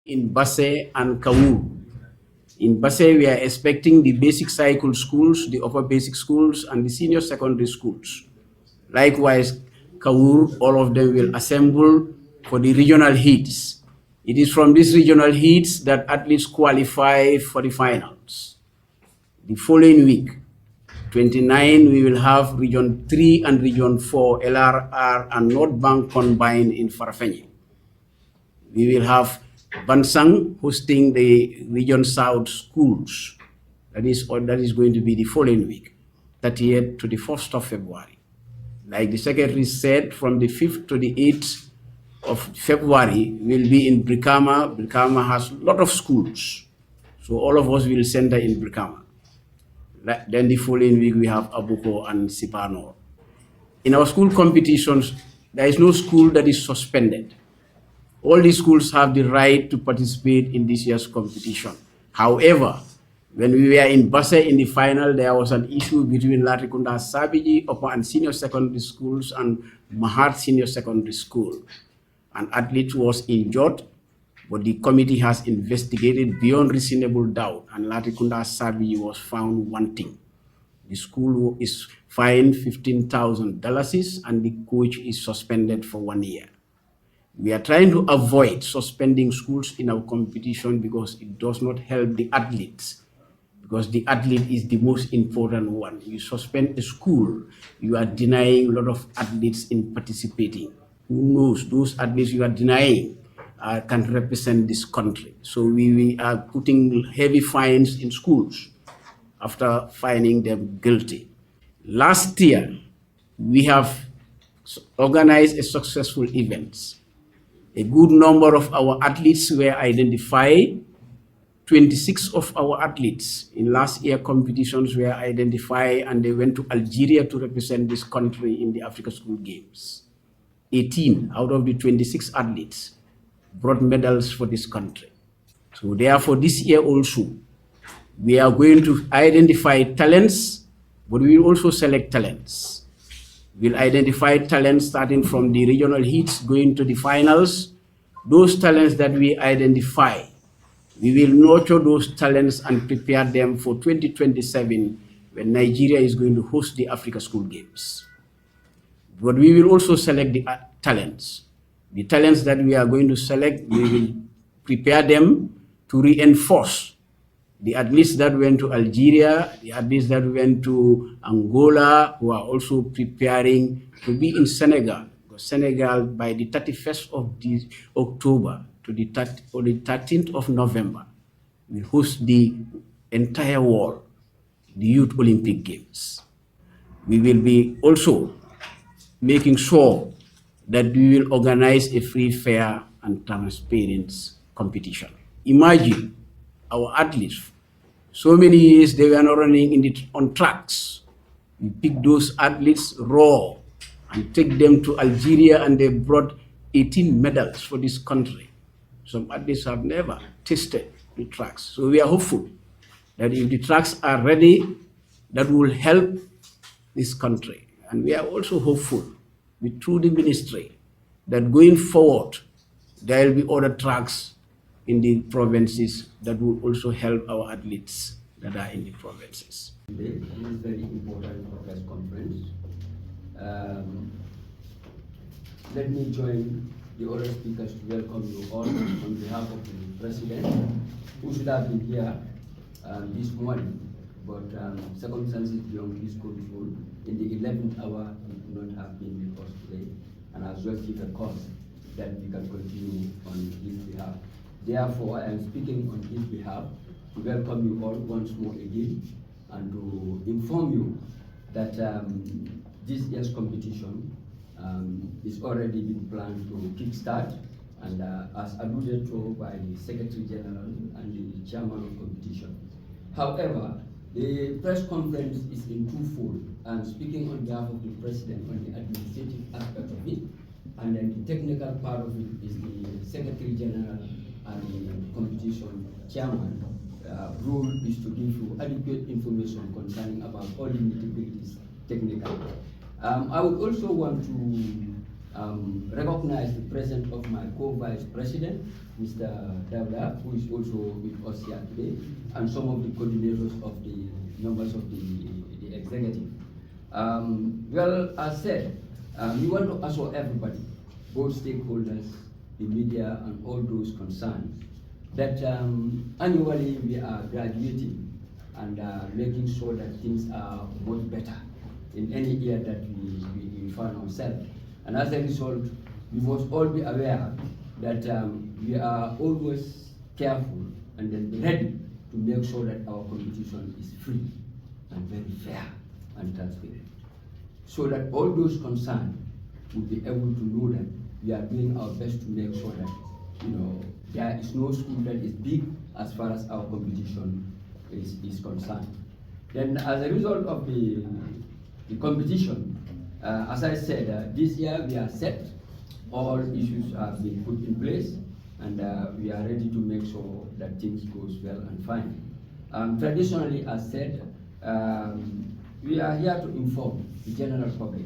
in Basse and Kaur. In Basse, we are expecting the basic cycle schools, the upper basic schools, and the senior secondary schools. Likewise, Kaur, all of them will assemble for the regional heats. It is from these regional heats that athletes qualify for the finals. The following week, 29, we will have Region 3 and Region 4, LRR and North Bank combined in Farafenni. We will have Bansang hosting the Region South schools. That is going to be the following week, 30th to the 1st of February. Like the secretary said, from the 5th to the 8th of February, we'll be in Brikama. Brikama has a lot of schools. So all of us will center in Brikama. Then the following week, we have Abuko and Sipano. In our school competitions, there is no school that is suspended. All the schools have the right to participate in this year's competition. However, when we were in Basse in the final, there was an issue between Latrikunda Sabiji Upper and Senior Secondary Schools and Mahat Senior Secondary School. An athlete was injured, but the committee has investigated beyond reasonable doubt, and Latrikunda Sabiji was found wanting. The school is fined $15,000 and the coach is suspended for 1 year. We are trying to avoid suspending schools in our competition because it does not help the athletes, because the athlete is the most important one. You suspend a school, you are denying a lot of athletes in participating. Who knows, those athletes you are denying can represent this country. So we are putting heavy fines in schools after finding them guilty. Last year, we have organized a successful event. A good number of our athletes were identified. 26 of our athletes in last year competitions were identified, and they went to Algeria to represent this country in the Africa School Games. 18 out of the 26 athletes brought medals for this country. So therefore, this year also, we are going to identify talents, but we will also select talents. We'll identify talents starting from the regional heats going to the finals. Those talents that we identify, we will nurture those talents and prepare them for 2027 when Nigeria is going to host the Africa School Games. But we will also select the talents. The talents that we are going to select, we will prepare them to reinforce the athletes that went to Algeria, the athletes that went to Angola, who are also preparing to be in Senegal. Because Senegal, by the 31st of October to the 13th of November, we host the entire world, the Youth Olympic Games. We will be also making sure that we will organize a free, fair, and transparent competition. Imagine our athletes, so many years they were not running on tracks. We pick those athletes raw and take them to Algeria, and they brought 18 medals for this country. Some athletes have never tested the tracks. So we are hopeful that if the tracks are ready, that will help this country. And we are also hopeful through the ministry that going forward, there will be other tracks in the provinces that will also help our athletes that are in the provinces. Today, this is very important press conference. Let me join the other speakers to welcome you all on behalf of the President, who should have been here this morning, but circumstances beyond his control. In the 11th hour, he could not have been with us today, and has just given a call that we can continue on his behalf. Therefore, I am speaking on his behalf to welcome you all once more again and to inform you that this year's competition is already been planned to kickstart, and as alluded to by the Secretary General and the Chairman of competition. However, the press conference is in twofold. I'm speaking on behalf of the President on the administrative aspect of it, and then the technical part of it is the Secretary General and the competition chairman. Role is to give you adequate information concerning about all the nitty-gritties technical. I would also want to recognize the presence of my co-vice president, Mr. Davda, who is also with us here today, and some of the coordinators of the members of the executive. Well, as said, we want to assure everybody, both stakeholders, the media, and all those concerned, that annually we are graduating and making sure that things are much better in any year that we find ourselves. And as a result, we must all be aware that we are always careful and then ready to make sure that our competition is free and very fair and transparent, so that all those concerned will be able to know that we are doing our best to make sure that there is no school that is big as far as our competition is concerned. Then, as a result of the competition, as I said, this year we are set. All issues have been put in place, and we are ready to make sure that things goes well and fine. Traditionally, as said, we are here to inform the general public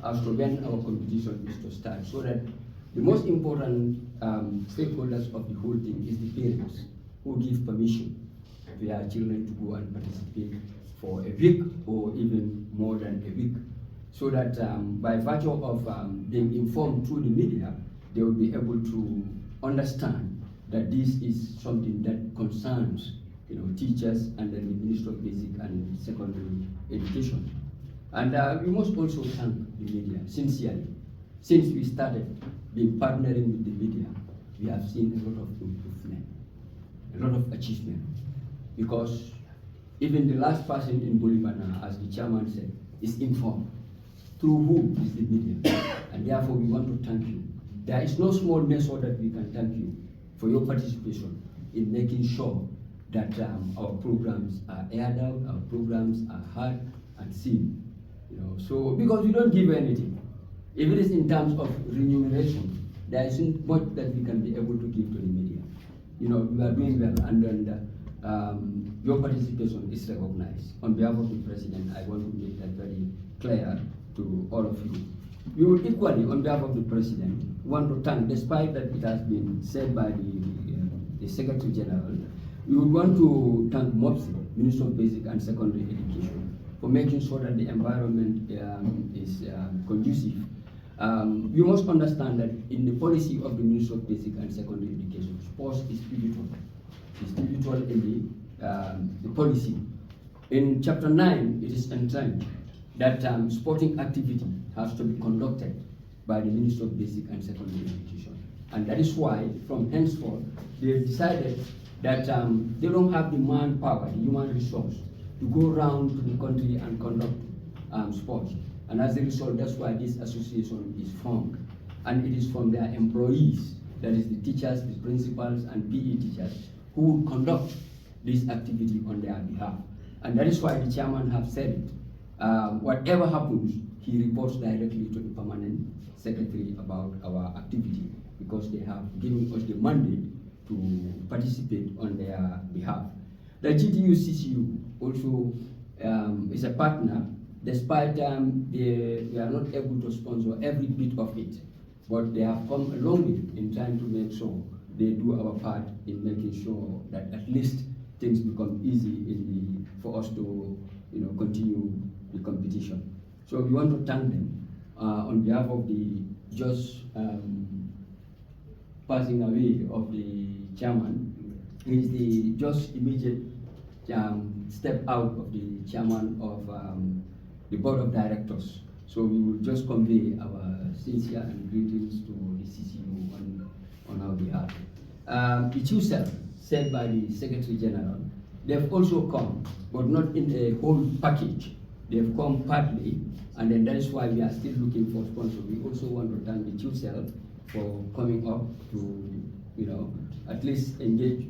as to when our competition is to start, so that the most important stakeholders of the whole thing is the parents who give permission to their children to go and participate for a week or even more than a week, so that by virtue of being informed through the media, they will be able to understand that this is something that concerns teachers and then the Ministry of Basic and Secondary Education. And we must also thank the media sincerely. Since we started being partnering with the media, we have seen a lot of improvement, a lot of achievement, because even the last person in Bolivia, as the chairman said, is informed. Through who is the media? And therefore we want to thank you. There is no small measure that we can thank you for your participation in making sure that our programs are aired out, our programs are heard and seen. So because we don't give anything. If it is in terms of remuneration, there isn't much that we can be able to give to the media. We are doing well, and then your participation is recognized. On behalf of the President, I want to make that very clear to all of you. We will equally, on behalf of the President, want to thank, despite that it has been said by the Secretary General, we would want to thank MOPSI, Minister of Basic and Secondary Education, for making sure that the environment is conducive. You must understand that in the policy of the Ministry of Basic and Secondary Education, sports is pivotal. It's pivotal in the policy. In Chapter 9, it is entrenched that sporting activity has to be conducted by the Ministry of Basic and Secondary Education. And that is why, from henceforth, they have decided that they don't have the manpower, the human resource, to go around to the country and conduct sports. And as a result, that's why this association is formed. And it is from their employees, that is the teachers, the principals, and PE teachers, who will conduct this activity on their behalf. And that is why the chairman has said it. Whatever happens, he reports directly to the permanent secretary about our activity, because they have given us the mandate to participate on their behalf. The GTU-CCU also is a partner, despite they are not able to sponsor every bit of it, but they have come a long way in trying to make sure they do our part in making sure that at least things become easy for us to continue the competition. So we want to thank them on behalf of the just passing away of the chairman. He is the just immediate step out of the chairman of the board of directors. So we will just convey our sincere and greetings to the CCU on our behalf. The Gsssc, said by the Secretary General, they've also come, but not in a whole package. They've come partly, and then that is why we are still looking for sponsors. We also want to thank the Gsssc for coming up to, at least engage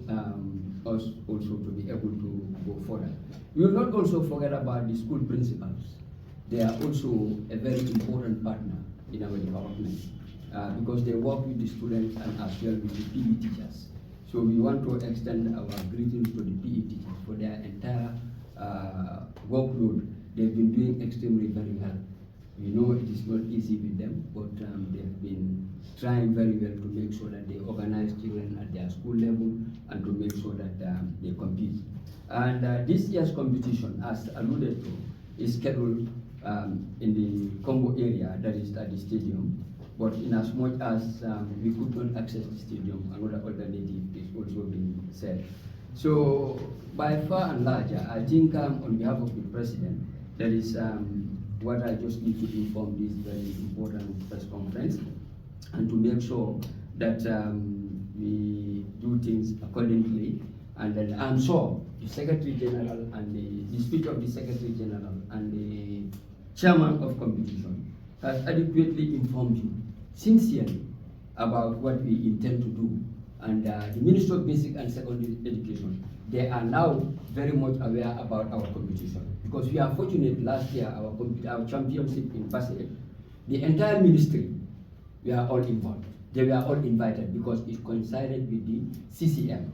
us also to be able to go further. We will not also forget about the school principals. They are also a very important partner in our development because they work with the students and as well with the PE teachers. So we want to extend our greetings to the PE teachers for their entire workload. They've been doing extremely very well. We know it is not easy with them, but they've been trying very well to make sure that they organize children at their school level and to make sure that they compete. And this year's competition, as alluded to, is scheduled in the Congo area, that is at the stadium. But in as much as we could not access the stadium, another alternative is also being said. So by far and large, I think on behalf of the president, that is what I just need to inform this very important press conference, and to make sure that we do things accordingly. And then I'm sure the Secretary General and the Speaker of the Secretary General and the Chairman of Competition has adequately informed you sincerely about what we intend to do. And the Ministry of Basic and Secondary Education, they are now very much aware about our competition. Because we are fortunate last year, our championship in Pasay, the entire ministry, we are all involved. They were all invited because it coincided with the CCM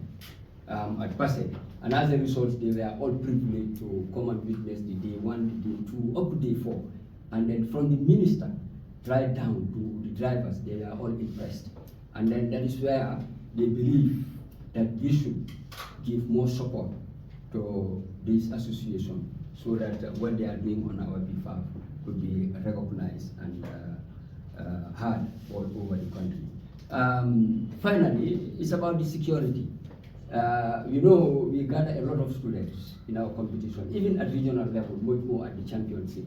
at Pasay. And as a result, they were all privileged to come and witness the day 1, the day 2, up to day 4. And then from the minister right down to the drivers, they were all impressed. And then that is where they believe that we should give more support to this association so that what they are doing on our behalf could be recognized and heard all over the country. Finally, it's about the security. You know, we gather a lot of students in our competition, even at regional level, much more at the championship.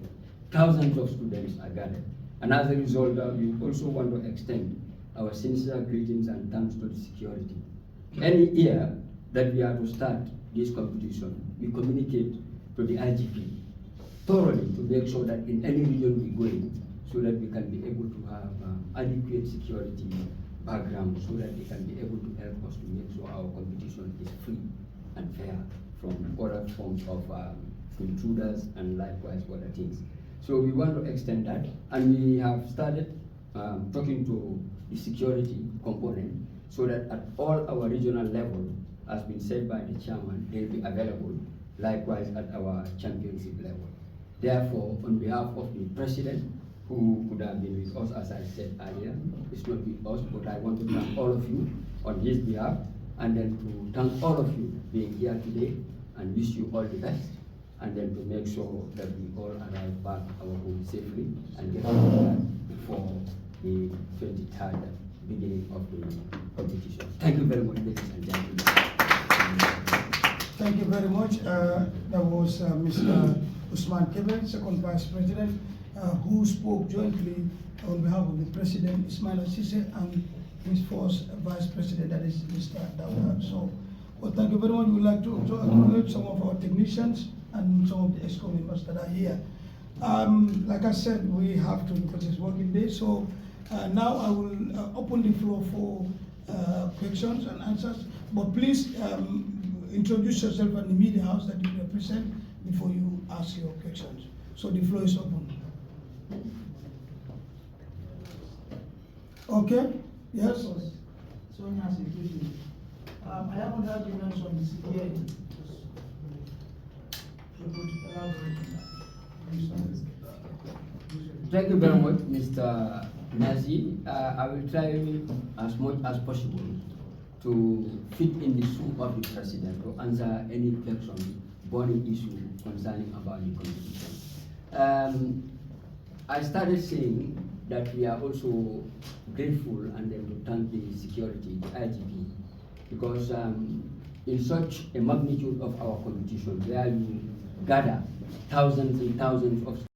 Thousands of students are gathered. And as a result, we also want to extend our sincere greetings and thanks to the security. Any year that we are to start this competition, we communicate to the IGP thoroughly to make sure that in any region we go in, so that we can be able to have adequate security background, so that they can be able to help us to make sure our competition is free and fair from other forms of intruders and likewise other things. So we want to extend that, and we have started talking to the security component so that at all our regional level, as been said by the chairman, they'll be available, likewise at our championship level. Therefore, on behalf of the president, who could have been with us, as I said earlier, it's not with us, but I want to thank all of you on his behalf, and then to thank all of you being here today, and wish you all the best, and then to make sure that we all arrive back our home safely and get prepared before the 23rd beginning of the competition. Thank you very much, ladies and gentlemen. Thank you very much. That was Mr. Usman Kebe, second vice president, who spoke jointly on behalf of the president, Ismail Gsssc, and his first vice president, that is Mr. Dawda. So, well, thank you very much. We would like to acknowledge some of our technicians and some of the ESCO members that are here. Like I said, we have to, because it's working day. So now I will open the floor for questions and answers. But please introduce yourself and the media house that you represent before you ask your questions. So the floor is open. Okay? Yes? Sonia has a question. I haven't heard you mention the security. Thank you very much, Mr. Nazi. I will try as much as possible to fit in the soup of the president to answer any question, burning issue concerning about the competition. I started saying that we are also grateful and then to thank the security, the IGP, because in such a magnitude of our competition, where you gather thousands and thousands of